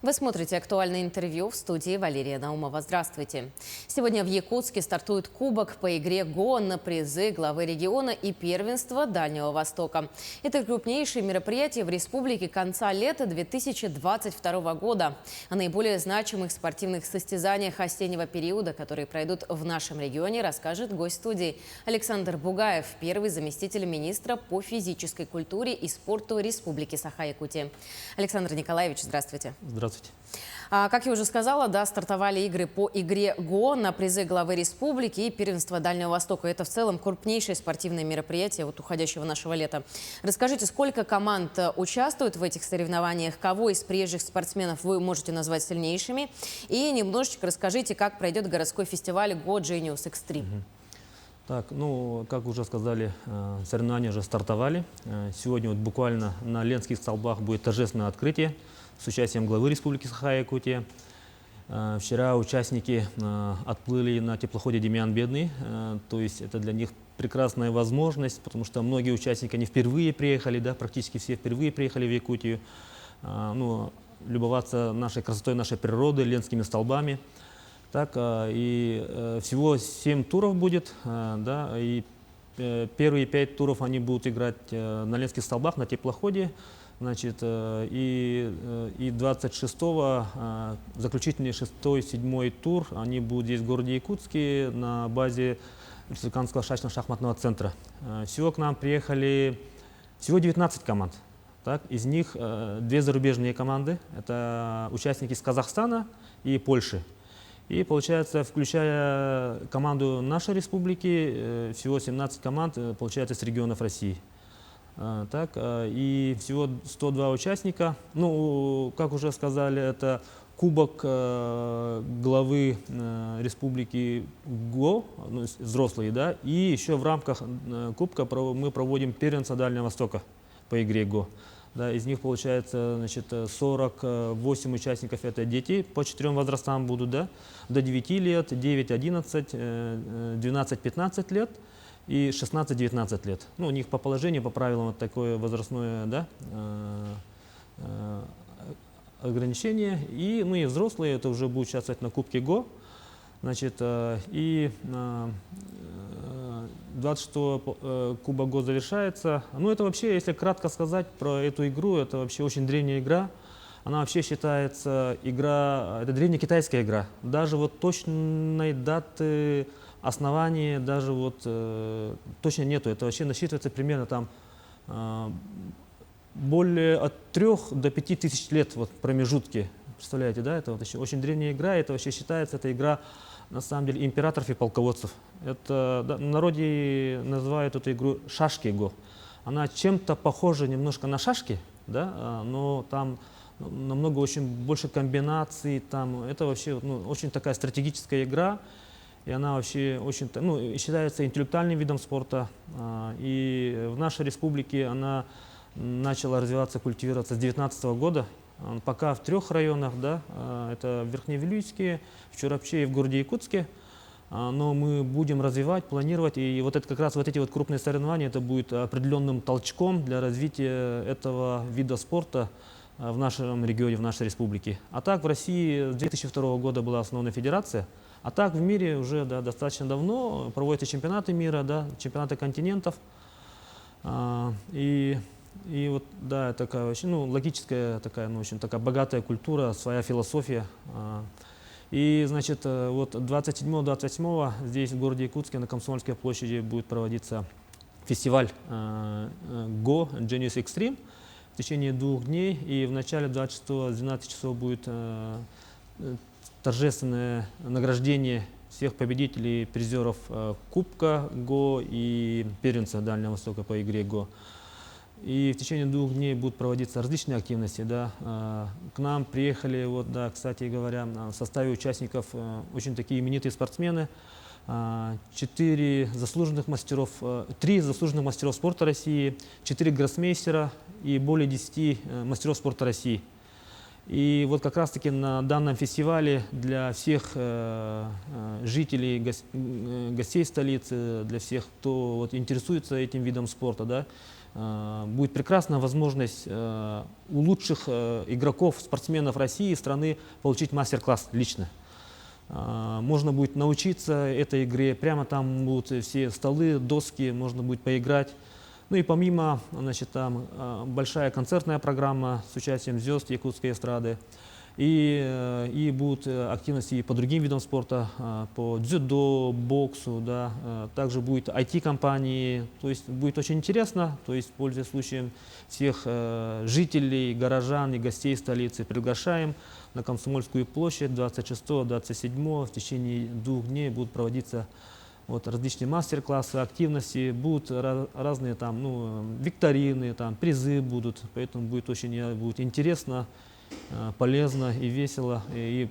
Вы смотрите «Актуальное интервью», в студии Валерия Наумова. Здравствуйте. Сегодня в Якутске стартует кубок по игре ГО на призы главы региона и первенства Дальнего Востока. Это крупнейшее мероприятие в республике конца лета 2022 года. О наиболее значимых спортивных состязаниях осеннего периода, которые пройдут в нашем регионе, расскажет гость студии Александр Бугаев, первый заместитель министра по физической культуре и спорту Республики Саха-Якутия. Александр Николаевич, здравствуйте. Здравствуйте. Как я уже сказала, стартовали игры по игре ГО на призы главы республики и первенства Дальнего Востока. Это в целом крупнейшее спортивное мероприятие уходящего нашего лета. Расскажите, сколько команд участвует в этих соревнованиях, кого из приезжих спортсменов вы можете назвать сильнейшими, и немножечко расскажите, как пройдет городской фестиваль ГО Genius Extreme. Так, как уже сказали, соревнования уже стартовали. Сегодня буквально на Ленских столбах будет торжественное открытие с участием главы Республики Саха-Якутия. Вчера участники отплыли на теплоходе «Демьян Бедный», то есть это для них прекрасная возможность, потому что многие участники, они впервые приехали, практически все впервые приехали в Якутию, любоваться нашей красотой, нашей природы, Ленскими столбами. И всего 7 туров будет, и первые 5 туров они будут играть на Ленских столбах, на теплоходе. И 26-го заключительный 6-й, 7-й тур, они будут здесь в городе Якутске на базе Республиканского шашечно-шахматного центра. Всего к нам приехали 19 команд. Из них 2 зарубежные команды, это участники из Казахстана и Польши. И получается, включая команду нашей республики, всего 17 команд, получается, с регионов России. И всего 102 участника. Как уже сказали, это кубок главы республики ГО, взрослые, и еще в рамках кубка мы проводим первенство Дальнего Востока по игре ГО. Из них получается 48 участников, это дети по 4 возрастам будут, до 9 лет, 9-11, 12-15 лет. И 16-19 лет. У них по положению, по правилам такое возрастное ограничение. И взрослые это уже будут участвовать на Кубке ГО. И 26-го Кубок ГО завершается. Это вообще, если кратко сказать про эту игру, это вообще очень древняя игра. Она вообще считается это древнекитайская игра. Даже точной даты основания даже точно нету. Это вообще насчитывается примерно более от 3 до 5 тысяч лет промежутки. Представляете, это еще очень древняя игра. Это вообще считается, это игра на самом деле императоров и полководцев. Это в народе называют эту игру шашки-го. Она чем-то похожа немножко на шашки, но там намного очень больше комбинаций. Это вообще очень такая стратегическая игра. И она вообще очень, считается интеллектуальным видом спорта. И в нашей республике она начала развиваться, культивироваться с 2019 года. Пока в 3 районах, это в Верхневилюйске, в Чурапче и в городе Якутске. Но мы будем развивать, планировать. И как раз эти крупные соревнования, это будет определенным толчком для развития этого вида спорта в нашем регионе, в нашей республике. А так в России с 2002 года была основана федерация. А так в мире уже достаточно давно проводятся чемпионаты мира, чемпионаты континентов. Такая очень, логическая, такая, очень такая богатая культура, своя философия. И, 27-28 здесь в городе Якутске на Комсомольской площади будет проводиться фестиваль ГО Genius Extreme в течение 2 дней. И в начале 26-го с 12 часов будет торжественное награждение всех победителей, призеров Кубка ГО и первенства Дальнего Востока по игре ГО. И в течение 2 дней будут проводиться различные активности. К нам приехали, кстати говоря, в составе участников очень такие именитые спортсмены. 3 заслуженных мастеров спорта России, 4 гроссмейстера и более 10 мастеров спорта России. И как раз-таки на данном фестивале для всех жителей, гостей столицы, для всех, кто интересуется этим видом спорта, будет прекрасная возможность у лучших игроков, спортсменов России и страны получить мастер-класс лично. Можно будет научиться этой игре, прямо там будут все столы, доски, можно будет поиграть. Ну и помимо, значит, там большая концертная программа с участием звезд якутской эстрады. И будут активности и по другим видам спорта, по дзюдо, боксу, да. Также будет IT-компании, то есть будет очень интересно, то есть, пользуясь случаем, всех жителей, горожан и гостей столицы приглашаем на Комсомольскую площадь 26-27 в течение 2 дней будут проводиться вот различные мастер-классы, активности, будут разные там, ну, викторины, там, призы будут, поэтому будет очень будет интересно, полезно и весело. И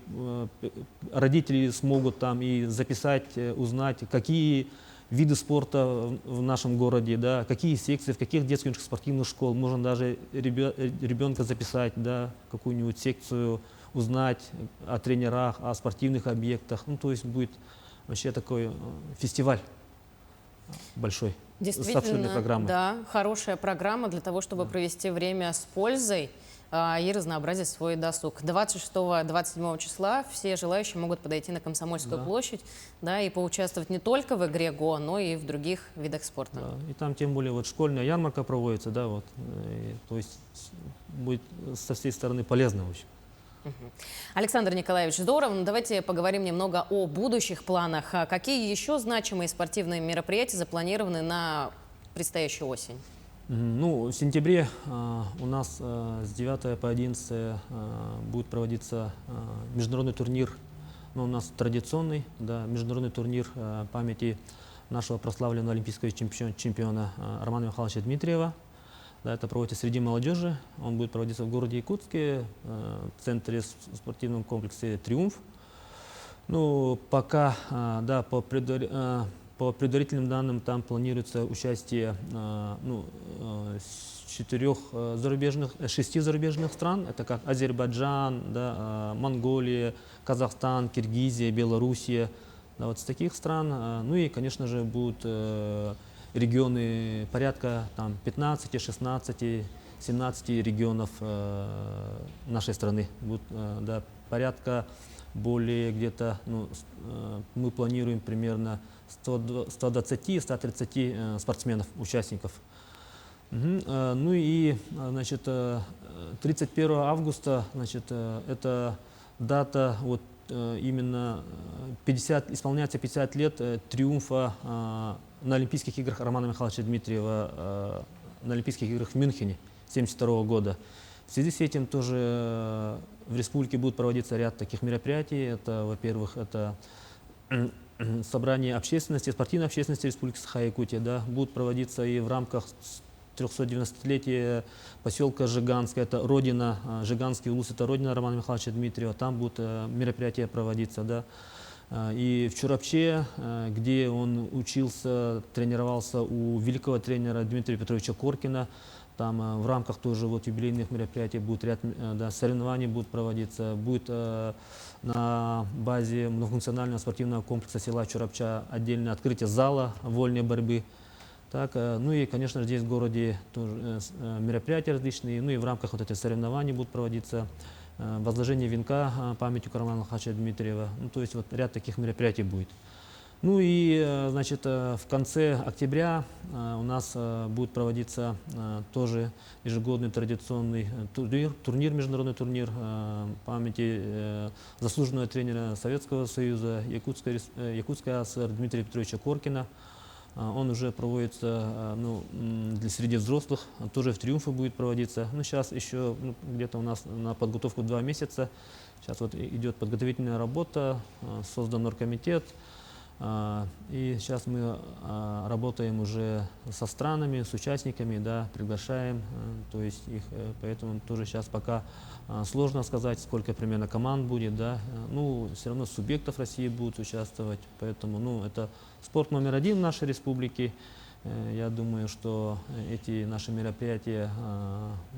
родители смогут там и записать, узнать, какие виды спорта в нашем городе, да, какие секции, в каких детских спортивных школ. Можно даже ребенка записать, да, какую-нибудь секцию, узнать о тренерах, о спортивных объектах. Ну, то есть будет вообще такой фестиваль большой. С обширной программой. Да, хорошая программа для того, чтобы провести время с пользой и разнообразить свой досуг. 26-27 числа все желающие могут подойти на Комсомольскую площадь, да, и поучаствовать не только в игре ГО, но и в других видах спорта. Да, и там тем более вот школьная ярмарка проводится, да, вот, то есть будет со всей стороны полезно, в общем. Александр Николаевич, здорово. Но давайте поговорим немного о будущих планах. Какие еще значимые спортивные мероприятия запланированы на предстоящую осень? Ну, в сентябре у нас с 9 по 11 будет проводиться международный турнир, ну, у нас традиционный, да, международный турнир памяти нашего прославленного олимпийского чемпиона Романа Михайловича Дмитриева. Да, это проводится среди молодежи. Он будет проводиться в городе Якутске, в центре спортивном комплексе «Триумф». Ну, пока, да, по предварительным данным, там планируется участие шести зарубежных стран. Это как Азербайджан, да, Монголия, Казахстан, Киргизия, Белоруссия. Да, вот с таких стран. Ну и, конечно же, будут регионы порядка там, 15, 16, 17 регионов нашей страны. Будут, да, порядка более где-то, ну, мы планируем примерно 120-130 спортсменов, участников. Ну и, значит, 31 августа, значит, это дата, вот именно исполняется 50 лет триумфа на Олимпийских играх Романа Михайловича Дмитриева, на Олимпийских играх в Мюнхене 1972 года. В связи с этим тоже в республике будет проводиться ряд таких мероприятий. Это, во-первых, это собрание общественности, спортивной общественности Республики Саха-Якутия, да, будут проводиться и в рамках 390-летия поселка Жиганское, это родина, Жиганский улус, это родина Романа Михайловича Дмитриева, там будут мероприятия проводиться, да. И в Чурапче, где он учился, тренировался у великого тренера Дмитрия Петровича Коркина, там в рамках тоже вот юбилейных мероприятий будет ряд, да, соревнований будут проводиться, будет на базе многофункционального спортивного комплекса села Чурапча отдельное открытие зала вольной борьбы. Так, ну и, конечно, здесь в городе тоже мероприятия различные, ну и в рамках вот этих соревнований будут проводиться возложение венка памятью Романа Михайловича Дмитриева. Ну, то есть вот ряд таких мероприятий будет. Ну и, значит, в конце октября у нас будет проводиться тоже ежегодный традиционный турнир, международный турнир памяти заслуженного тренера Советского Союза, Якутской АСР Дмитрия Петровича Коркина. Он уже проводится, ну, среди взрослых, тоже в Триумфе будет проводиться. Ну, сейчас еще, ну, где-то у нас на подготовку 2 месяца. Сейчас вот идет подготовительная работа, создан оргкомитет. И сейчас мы работаем уже со странами, с участниками, да, приглашаем, то есть их, поэтому тоже сейчас пока сложно сказать, сколько примерно команд будет, да, ну, все равно субъектов России будут участвовать, поэтому, ну, это спорт номер 1 в нашей республике. Я думаю, что эти наши мероприятия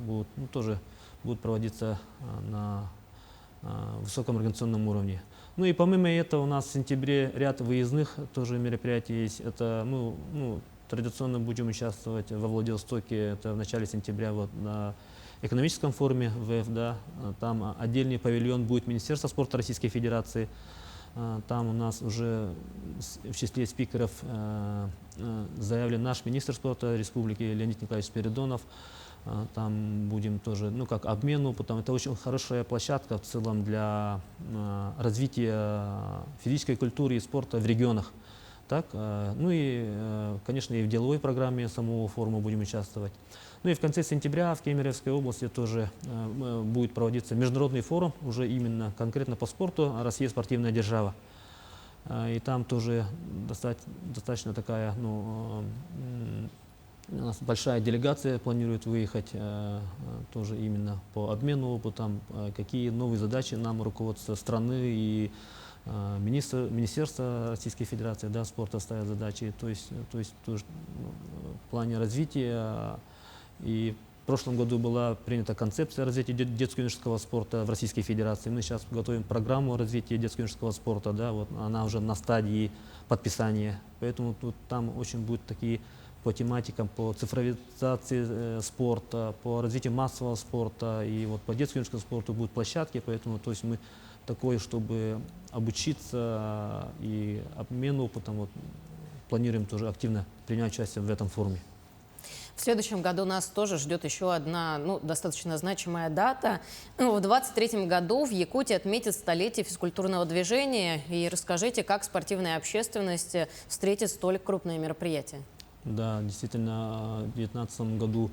будут, ну, тоже будут проводиться на высоком организационном уровне. Ну и помимо этого у нас в сентябре ряд выездных тоже мероприятий есть. Это, ну, традиционно будем участвовать во Владивостоке, это в начале сентября вот, на экономическом форуме ВФ, да, там отдельный павильон будет Министерства спорта Российской Федерации. Там у нас уже в числе спикеров заявлен наш министр спорта республики Леонид Николаевич Спиридонов. Там будем тоже, ну, как обмен опытом. Это очень хорошая площадка в целом для развития физической культуры и спорта в регионах. Так, ну и, конечно, и в деловой программе самого форума будем участвовать. Ну и в конце сентября в Кемеровской области тоже будет проводиться международный форум, уже именно конкретно по спорту «Россия спортивная держава». И там тоже достаточно такая, ну, у нас большая делегация планирует выехать тоже именно по обмену опытом, какие новые задачи нам руководство страны и Министерство Российской Федерации, да, спорта ставят задачи, то есть тоже, в плане развития. И в прошлом году была принята концепция развития детско-юношеского спорта в Российской Федерации. Мы сейчас готовим программу развития детско-юношеского спорта, да, вот она уже на стадии подписания, поэтому там очень будут такие по тематикам, по цифровизации спорта, по развитию массового спорта и вот по детско-юношескому спорту будут площадки, поэтому то есть мы такое, чтобы обучиться и обмен опытом, вот, планируем тоже активно принять участие в этом форуме. В следующем году нас тоже ждет еще одна, ну, достаточно значимая дата. В 2023 году в Якутии отметят столетие физкультурного движения. И расскажите, как спортивная общественность встретит столь крупное мероприятие? Да, действительно, в 2019 году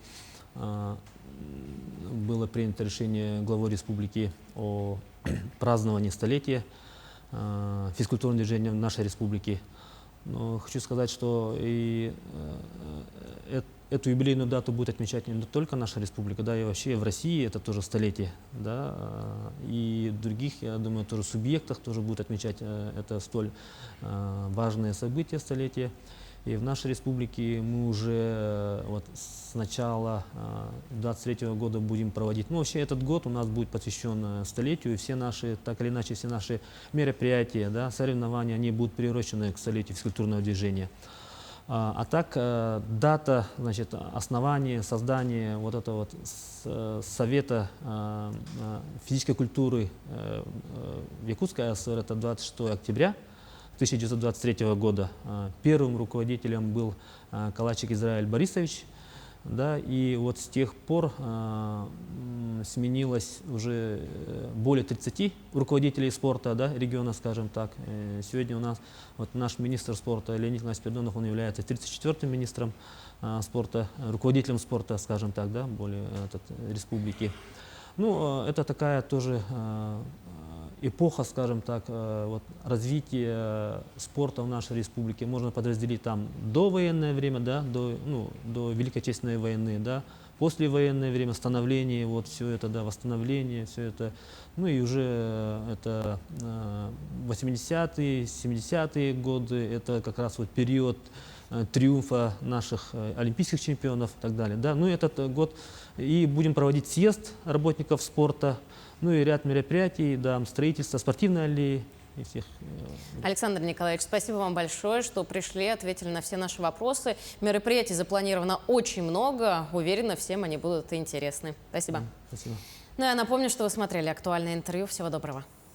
было принято решение главой республики о праздновании столетия физкультурного движения в нашей республике. Но хочу сказать, что и эту юбилейную дату будет отмечать не только наша республика, да, и вообще в России это тоже столетие, да, и в других, я думаю, тоже субъектах тоже будут отмечать это столь важное событие столетия. И в нашей республике мы уже вот с начала 2023 года будем проводить. Ну, вообще этот год у нас будет посвящен столетию, и все наши, так или иначе, все наши мероприятия, да, соревнования, они будут приурочены к столетию физкультурного движения. А так, дата, значит, основания, создания вот этого вот Совета физической культуры в Якутской АСР, это 26 октября 1923 года. Первым руководителем был Калачик Израиль Борисович, да, и вот с тех пор сменилось уже более 30 руководителей спорта, да, региона, скажем так. Сегодня у нас вот наш министр спорта Леонид Николаевич Спиридонов, он является 34-м министром спорта, руководителем спорта, скажем так, да, более республики. Ну, это такая тоже эпоха, скажем так, вот, развития спорта в нашей республике можно подразделить там довоенное время, да, до Великой Отечественной войны, да, послевоенное время, становление, вот все это, да, восстановление, все это, ну и уже это 80-е, 70-е годы, это как раз вот период триумфа наших олимпийских чемпионов и так далее, да, ну этот год и будем проводить съезд работников спорта, ну и ряд мероприятий, да, строительство спортивной аллеи и всех. Александр Николаевич, спасибо вам большое, что пришли, ответили на все наши вопросы. Мероприятий запланировано очень много. Уверена, всем они будут интересны. Спасибо. Спасибо. Ну, я напомню, что вы смотрели актуальное интервью. Всего доброго.